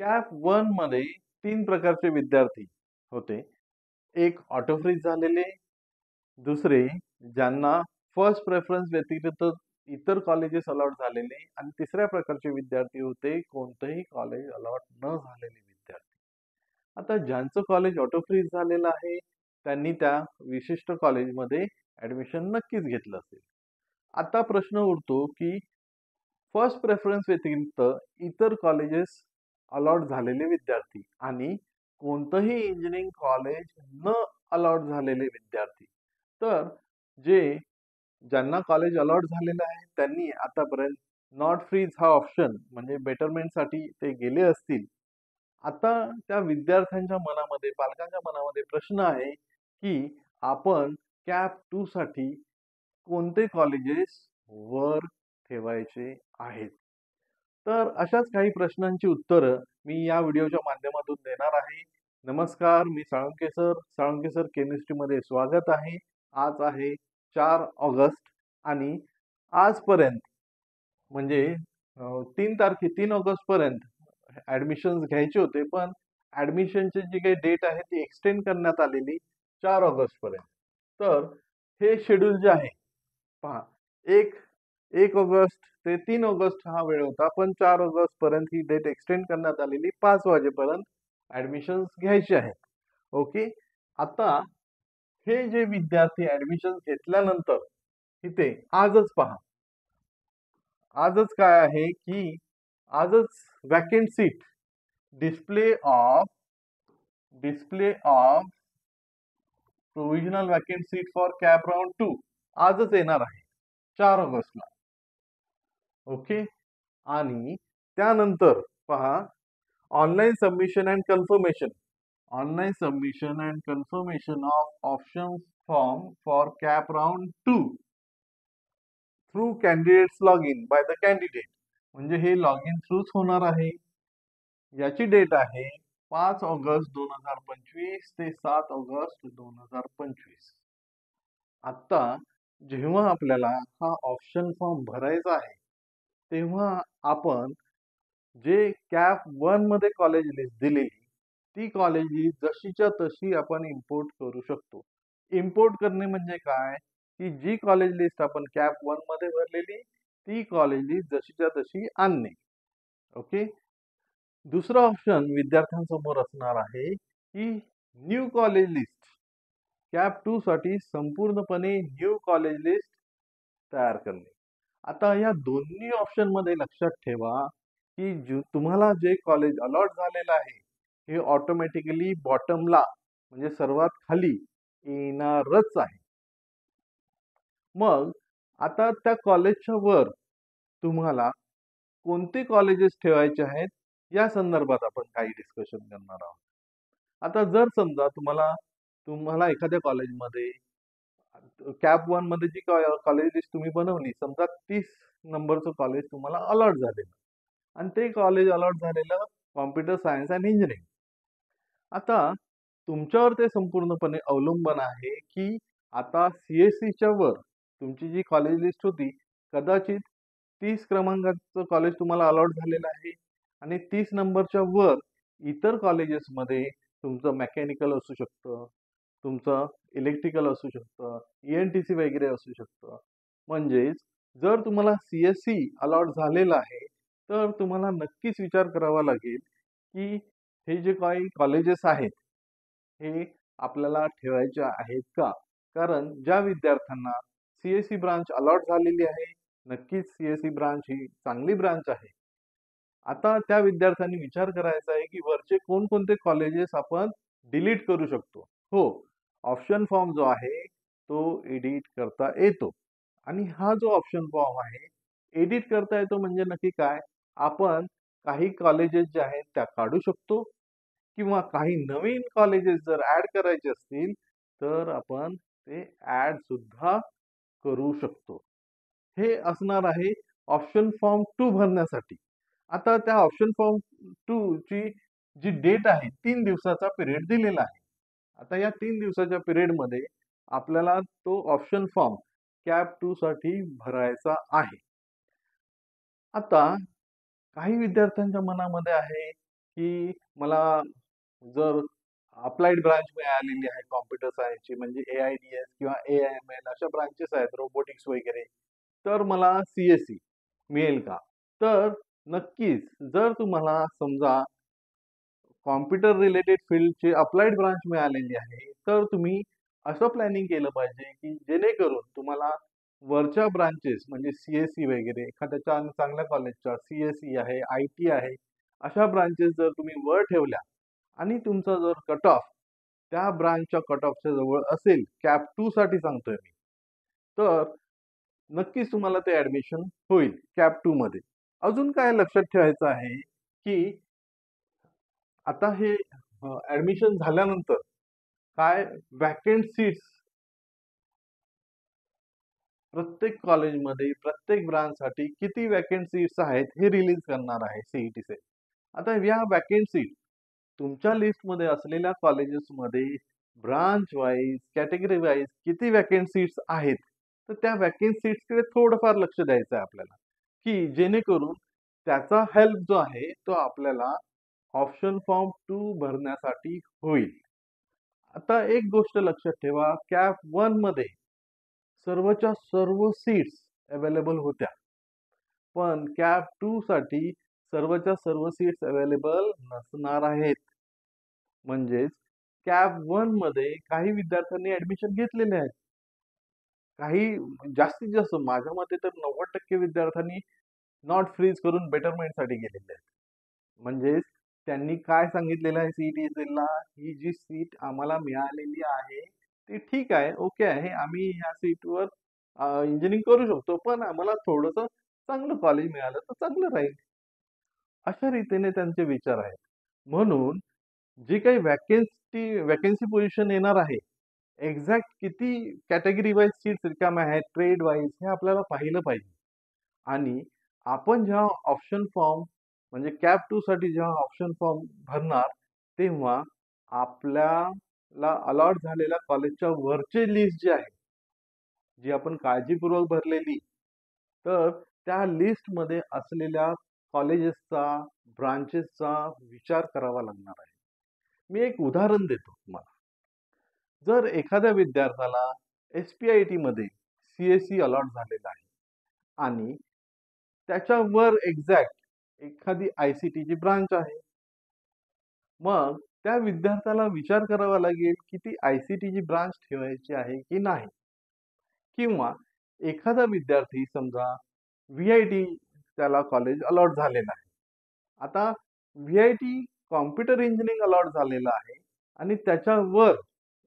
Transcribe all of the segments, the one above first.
Cap one मध्ये 3 प्रकारचे विद्यार्थी होते. एक ऑटो फ्रीज झालेले, दुसरे ज्यांना फर्स्ट प्रेफरन्स व्यतिरिक्त इतर कॉलेजेस अलॉट झालेले आणि तिसऱ्या प्रकारचे विद्यार्थी होते कोणतंही कॉलेज अलॉट न झालेले विद्यार्थी. आता ज्यांचं कॉलेज ऑटो फ्रीज झालेलं आहे, त्यांनी त्या विशिष्ट कॉलेजमध्ये ॲडमिशन नक्कीच घेतलं असेल. आता प्रश्न उरतो, की फर्स्ट प्रेफरन्स व्यतिरिक्त इतर कॉलेजेस अलॉट झालेले विद्यार्थी आणि कोणतंही इंजिनिअरिंग कॉलेज न अलॉट झालेले विद्यार्थी. तर जे ज्यांना कॉलेज अलॉट झालेलं आहे त्यांनी आतापर्यंत नॉट फ्रीज हा ऑप्शन म्हणजे बेटरमेंटसाठी ते गेले असतील. आता त्या विद्यार्थ्यांच्या मनामध्ये, पालकांच्या मनामध्ये प्रश्न आहे, की आपण कॅप 2 साठी कोणते कॉलेजेस वर ठेवायचे आहेत? तर अशाच काही प्रश्नांची उत्तरं मी या व्हिडिओच्या माध्यमातून देणार आहे. नमस्कार, मी साळुंखे सर. साळुंखे सर केमिस्ट्रीमध्ये स्वागत आहे. आज आहे 4 ऑगस्ट आणि आजपर्यंत म्हणजे 3 ऑगस्ट पर्यंत ॲडमिशन्स घ्यायचे होते, पण ॲडमिशनची जी काही डेट आहे ती एक्सटेंड करण्यात आलेली 4 ऑगस्ट पर्यंत. तर हे शेड्यूल जे आहे पहा, 1 ऑगस्ट ते 3 ऑगस्ट हा वेळ होता, पण 4 ऑगस्ट पर्यंत ही डेट एक्सटेंड करण्यात आलेली 5 वाजेपर्यंत ॲडमिशन्स घ्यायचे आहेत. ओके. आता हे जे विद्यार्थी ॲडमिशन घेतल्यानंतर इथे आजच पहा, आजच काय आहे, की आजच vacant seat display of provisional vacant seat for CAP round 2 आजच येणार आहे 4 ऑगस्टला. ओके. आणि त्यानंतर पहा, online submission and confirmation of option form for CAP round 2 through candidates log in by the candidate. म्हणजे हे लॉग इन थ्रूच होणार आहे. याची डेट आहे 5 ऑगस्ट 2025 ते 7 ऑगस्ट 2025. आता जेव्हा आपल्याला हा ऑप्शन फॉर्म भरायचा आहे, तेव्हा आपण जे कॅप वन मध्ये कॉलेज लिस्ट दिलेली, ती कॉलेज लिस्ट जशीच्या तशी आपण इम्पोर्ट करू शकतो. इम्पोर्ट करणे म्हणजे काय, की जी कॉलेज लिस्ट आपण कॅप वन मध्ये भरलेली ती कॉलेज लिस्ट जशीच्या तशी आणणे. ओके. दुसरा ऑप्शन विद्यार्थ्यांसमोर असणार आहे, की न्यू कॉलेज लिस्ट कॅप 2 साठी संपूर्णपणे न्यू कॉलेज लिस्ट तयार करणे. आता या दोन्ही ऑप्शन मध्ये लक्षात ठेवा, की तुम्हाला जे कॉलेज अलॉट झालेलं आहे हे ऑटोमॅटिकली बॉटमला म्हणजे सर्वात खाली येणारच आहे. मग आता त्या कॉलेजच्या वर तुम्हाला कोणते कॉलेजेस ठेवायचे आहेत या संदर्भात आपण काही डिस्कशन करणार आहोत. आता जर समजा तुम्हाला एखाद्या कॉलेजमध्ये कॅप वन मध्ये जी कॉलेज लिस्ट तुम्ही बनवली, समजा 30 नंबरचं कॉलेज तुम्हाला अलॉट झालेलं आणि ते कॉलेज अलॉट झालेलं कॉम्प्युटर सायन्स अँड इंजिनिअरिंग. आता तुमच्यावर ते संपूर्णपणे अवलंबून आहे, की आता सीएससीच्या वर तुमची जी कॉलेज लिस्ट होती, कदाचित 30 क्रमांकाचं कॉलेज तुम्हाला अलॉट झालेलं आहे आणि 30 नंबरच्या वर इतर कॉलेजेसमध्ये तुमचं मेकॅनिकल असू शकतं, तुमचं इलेक्ट्रिकल असू शकतं, ENTC वगैरे असू शकतं. म्हणजेच जर तुम्हाला सीएससी अलॉट झालेलं आहे, तर तुम्हाला नक्कीच विचार करावा लागेल, की हे जे काही कॉलेजेस आहेत, हे आपल्याला ठेवायचे आहेत का? कारण ज्या विद्यार्थ्यांना सीएससी ब्रांच अलॉट झालेली आहे, नक्कीच सीएससी ब्रांच ही चांगली ब्रांच आहे. आता त्या विद्यार्थ्यांनी विचार करायचा आहे, की वरचे कोणकोणते कॉलेजेस आपण डिलीट करू शकतो. हो, ऑप्शन फॉर्म जो आहे तो एडिट करता येतो आणि हा जो ऑप्शन फॉर्म आहे एडिट करता येतो म्हणजे नक्की काय, आपण काही कॉलेजेस जे आहेत त्या काढू शकतो किंवा काही नवीन कॉलेजेस जर ऍड करायचे असतील तर आपण ते ऍड सुद्धा करू शकतो. हे असणार आहे ऑप्शन फॉर्म 2 भरण्यासाठी. आता त्या ऑप्शन फॉर्म 2 ची जी डेट आहे 3 दिवसाचा पिरियड दिलेला आहे. आता या 3 दिवसाच्या पिरियडमध्ये आपल्याला तो ऑप्शन फॉर्म कॅप 2 साठी भरायचा आहे. आता काही विद्यार्थ्यांच्या मनामध्ये आहे, की मला जर अप्लाइड ब्रांच मिळालेली आहे कॉम्प्युटर सायन्सची, म्हणजे AIDS किंवा AIML अशा ब्रांचेस आहेत, रोबोटिक्स वगैरे, तर मला CSE मिळेल का? तर नक्कीच जर तुम्हाला समजा कॉम्प्युटर रिलेटेड फील्डची अप्लाइड ब्रांच मिळालेली आहे, तर तुम्ही असं प्लॅनिंग केलं पाहिजे, की जेणेकरून तुम्हाला वरच्या ब्रांचेस म्हणजे CSE वगैरे एखाद्या चांगल्या कॉलेजच्या CSE आहे, IT आहे, अशा ब्रांचेस जर तुम्ही वर ठेवल्या आणि तुमचा जर कट ऑफ त्या ब्रांचच्या कट ऑफच्या जवळ असेल, कॅप 2 साठी सांगतोय मी, तर नक्कीच तुम्हाला ते ॲडमिशन होईल कॅप 2 मध्ये. अजून काय लक्षात ठेवायचं आहे, की आता हे ॲडमिशन झाल्यानंतर काय व्हॅकंट सीट्स प्रत्येक कॉलेजमध्ये, प्रत्येक ब्रांचसाठी किती व्हॅकंट सीट्स आहेत हे रिलीज करणार आहे CET सेल. आता या व्हॅकंट सीट तुमच्या लिस्टमध्ये असलेल्या कॉलेजेसमध्ये ब्रांच वाईज, कॅटेगरी वाईज किती व्हॅकंट सीट्स आहेत, तर त्या व्हॅकंट सीट्सकडे थोडंफार लक्ष द्यायचं आहे आपल्याला, की जेणेकरून त्याचा हेल्प जो आहे तो आपल्याला ऑप्शन फॉर्म 2 भरण्यासाठी होईल. आता एक गोष्ट लक्षात ठेवा, कॅप 1 मध्ये सर्वच्या सर्व सीट्स अवेलेबल होत्या. पण कॅप 2 साठी सर्वच्या सर्व सीट्स अवेलेबल नसणार आहेत. म्हणजेच कॅप 1 मध्ये काही विद्यार्थ्यांनी ॲडमिशन घेतलेले आहेत. काही जास्तीत जास्त माझ्या मते तर 90% विद्यार्थ्यांनी नॉट फ्रीज करून बेटरमेंटसाठी गेलेले आहेत. म्हणजेच त्यांनी काय सांगितलेलं आहे CET सेलला, ही जी सीट आम्हाला मिळालेली आहे, ती ठीक आहे, ओके आहे. आम्ही ह्या सीटवर इंजिनिअरिंग करू शकतो, पण आम्हाला थोडंसं चांगलं कॉलेज मिळालं तर चांगलं राहील. अशा रीतीने त्यांचे विचार आहेत. म्हणून जी काही व्हॅकन्सी पोझिशन येणार आहे, एक्झॅक्ट किती कॅटेगरी वाईज सीट्स रिकाम्या आहेत, ट्रेड वाईज हे आपल्याला पाहिलं पाहिजे. आणि आपण जेव्हा ऑप्शन फॉर्म म्हणजे कॅप 2 साठी जेव्हा ऑप्शन फॉर्म भरणार, तेव्हा आपल्याला अलॉट झालेल्या कॉलेजच्या वरची लिस्ट जी आहे, जी आपण काळजीपूर्वक भरलेली, तर त्या लिस्टमध्ये असलेल्या कॉलेजेसचा, ब्रांचेसचा विचार करावा लागणार आहे. मी एक उदाहरण देतो तुम्हाला. जर एखाद्या विद्यार्थ्याला SPIT मध्ये CSE अलॉट झालेला आहे आणि त्याच्यावर एक्झॅक्ट एखादी ICTची ब्रांच आहे. मग त्या विद्यार्थ्याला विचार करावा लागेल, की ती ICTची ब्रांच ठेवायची आहे की नाही? किंवा एखादा विद्यार्थी समजा VIT त्याला कॉलेज अलॉट झालेलं आहे. आता VIT कॉम्प्युटर इंजिनिअरिंग अलॉट झालेलं आहे आणि त्याच्यावर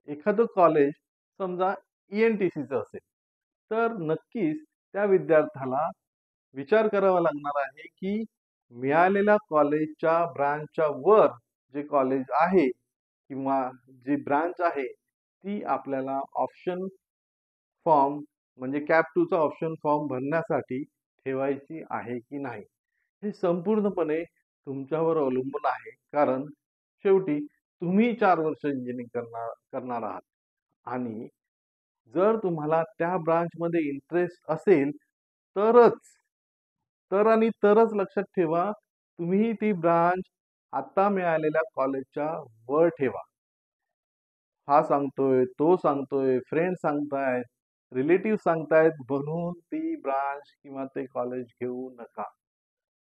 एखादं कॉलेज समजा ENTCचं असेल, तर नक्कीच त्या विद्यार्थ्याला विचार करावा लागणार आहे, की मिळालेल्या कॉलेजच्या ब्रांचच्या वर जे कॉलेज आहे किंवा जी ब्रांच आहे, ती आपल्याला ऑप्शन फॉर्म म्हणजे कॅप 2 चा ऑप्शन फॉर्म भरण्यासाठी ठेवायची आहे की नाही? हे संपूर्णपणे तुमच्यावर अवलंबून आहे. कारण शेवटी तुम्ही 4 वर्ष इंजिनिअरिंग करणार आहात आणि जर तुम्हाला त्या ब्रांचमध्ये इंटरेस्ट असेल, तरच आणि तरच लक्षात ठेवा, तुम्ही ती ब्रांच आता मिळालेल्या कॉलेजच्या वर ठेवा. हा सांगतोय, तो सांगतोय, फ्रेंड्स सांगतायत, रिलेटिव्ह सांगतायत म्हणून ती ब्रांच किंवा ते कॉलेज घेऊ नका.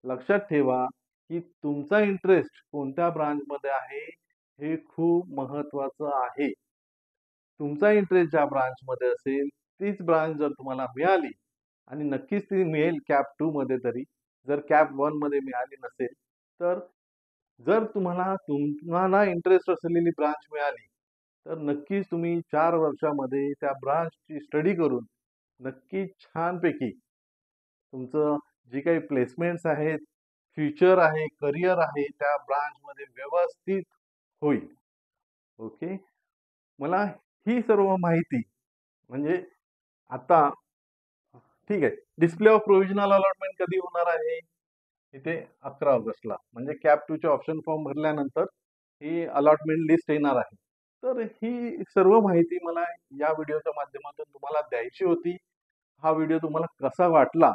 लक्षात ठेवा, की तुमचा इंटरेस्ट कोणत्या ब्रांचमध्ये आहे, हे खूप महत्त्वाचं आहे. तुमचा इंटरेस्ट ज्या ब्रांचमध्ये असेल, तीच ब्रांच जर तुम्हाला मिळाली आणि नक्कीच ती मिळेल कॅप 2 मध्ये तरी, जर कॅप 1 मध्ये मिळाली नसेल, तर जर तुम्हाला इंटरेस्ट असलेली ब्रांच मिळाली, तर नक्कीच तुम्ही 4 वर्षामध्ये त्या ब्रांचची स्टडी करून नक्कीच छानपैकी तुमचं जी काही प्लेसमेंट्स आहेत, फ्युचर आहे, करियर आहे, त्या ब्रांचमध्ये व्यवस्थित होईल. ओके. मला ही सर्व माहिती म्हणजे आता ठीक आहे. डिस्प्ले ऑफ प्रोव्हिजनल अलॉटमेंट कधी होणार आहे? इथे 11 ऑगस्टला म्हणजे कॅप 2 चे ऑप्शन फॉर्म भरल्यानंतर ही अलॉटमेंट लिस्ट येणार आहे. तर ही सर्व माहिती मला या व्हिडिओच्या माध्यमातून तुम्हाला द्यायची होती. हा व्हिडिओ तुम्हाला कसा वाटला,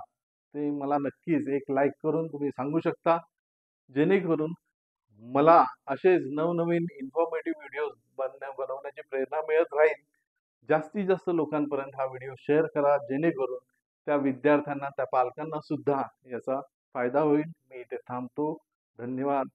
ते मला नक्कीच एक लाईक करून तुम्ही सांगू शकता. जेणेकरून मला असेच नवनवीन इन्फॉर्मेटिव्ह व्हिडिओज बनवण्याची प्रेरणा मिळत राहील. जास्तीत जास्त लोकांपर्यंत हा व्हिडिओ शेअर करा, जेणेकरून त्या विद्यार्थ्यांना, त्या पालकांना सुद्धा याचा फायदा होईल. मी इथे थांबतो. धन्यवाद.